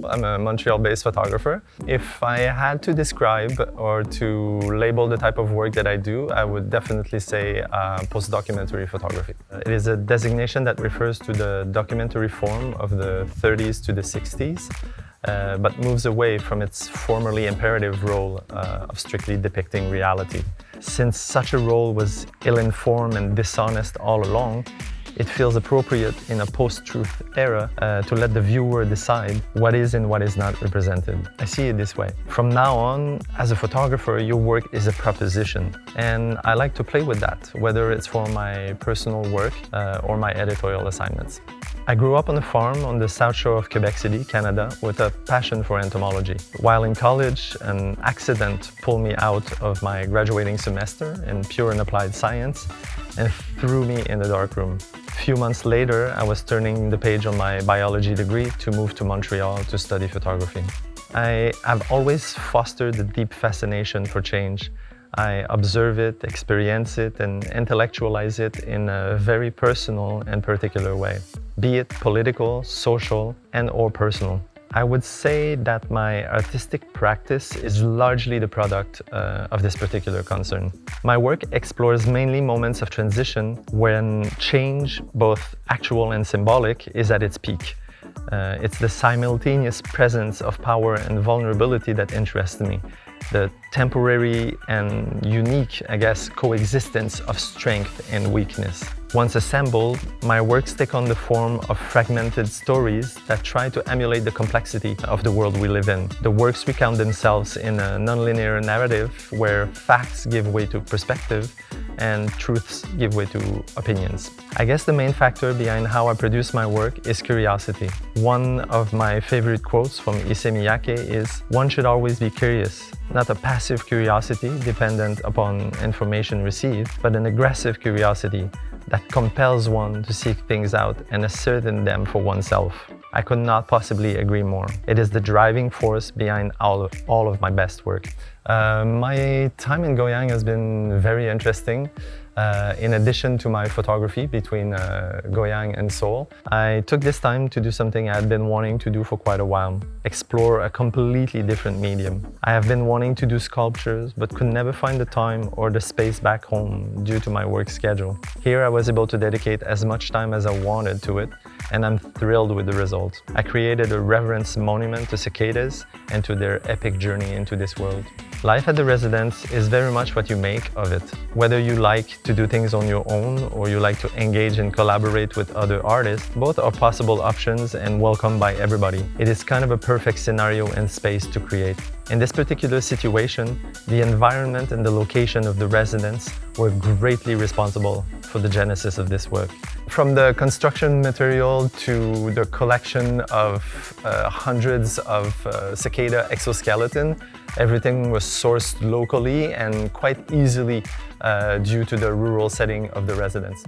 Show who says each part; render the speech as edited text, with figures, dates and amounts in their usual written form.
Speaker 1: I'm a Montreal-based photographer. If I had to describe or to label the type of work that I do, I would definitely say post-documentary photography. It is a designation that refers to the documentary form of the 30s to the 60s, but moves away from its formerly imperative role of strictly depicting reality. Since such a role was ill-informed and dishonest all along, it feels appropriate in a post-truth era to let the viewer decide what is and what is not represented. I see it this way. From now on, as a photographer, your work is a proposition, and I like to play with that, whether it's for my personal work or my editorial assignments. I grew up on a farm on the south shore of Quebec City, Canada, with a passion for entomology. While in college, an accident pulled me out of my graduating semester in pure and applied science and threw me in the darkroom. A few months later, I was turning the page on my biology degree to move to Montreal to study photography. I have always fostered a deep fascination for change. I observe it, experience it, and intellectualize it in a very personal and particular way, be it political, social, and/or personal. I would say that my artistic practice is largely the product of this particular concern. My work explores mainly moments of transition when change, both actual and symbolic, is at its peak. It's the simultaneous presence of power and vulnerability that interests me. The temporary and unique, I guess, coexistence of strength and weakness. Once assembled, my works take on the form of fragmented stories that try to emulate the complexity of the world we live in. The works recount themselves in a nonlinear narrative where facts give way to perspective and truths give way to opinions. I guess the main factor behind how I produce my work is curiosity. One of my favorite quotes from Issey Miyake is, "One should always be curious, not a passive curiosity dependent upon information received, but an aggressive curiosity that compels one to seek things out and ascertain them for oneself." I could not possibly agree more. It is the driving force behind all of my best work. My time in Goyang has been very interesting. In addition to my photography between Goyang and Seoul, I took this time to do something I had been wanting to do for quite a while, explore a completely different medium. I have been wanting to do sculptures, but could never find the time or the space back home due to my work schedule. Here I was able to dedicate as much time as I wanted to it, and I'm thrilled with the result. I created a reverence monument to cicadas and to their epic journey into this world. Life at the residence is very much what you make of it. Whether you like to do things on your own or you like to engage and collaborate with other artists, both are possible options and welcome by everybody. It is kind of a perfect scenario and space to create. In this particular situation, the environment and the location of the residence were greatly responsible for the genesis of this work. From the construction material to the collection of hundreds of cicada exoskeleton, everything was sourced locally and quite easily due to the rural setting of the residence.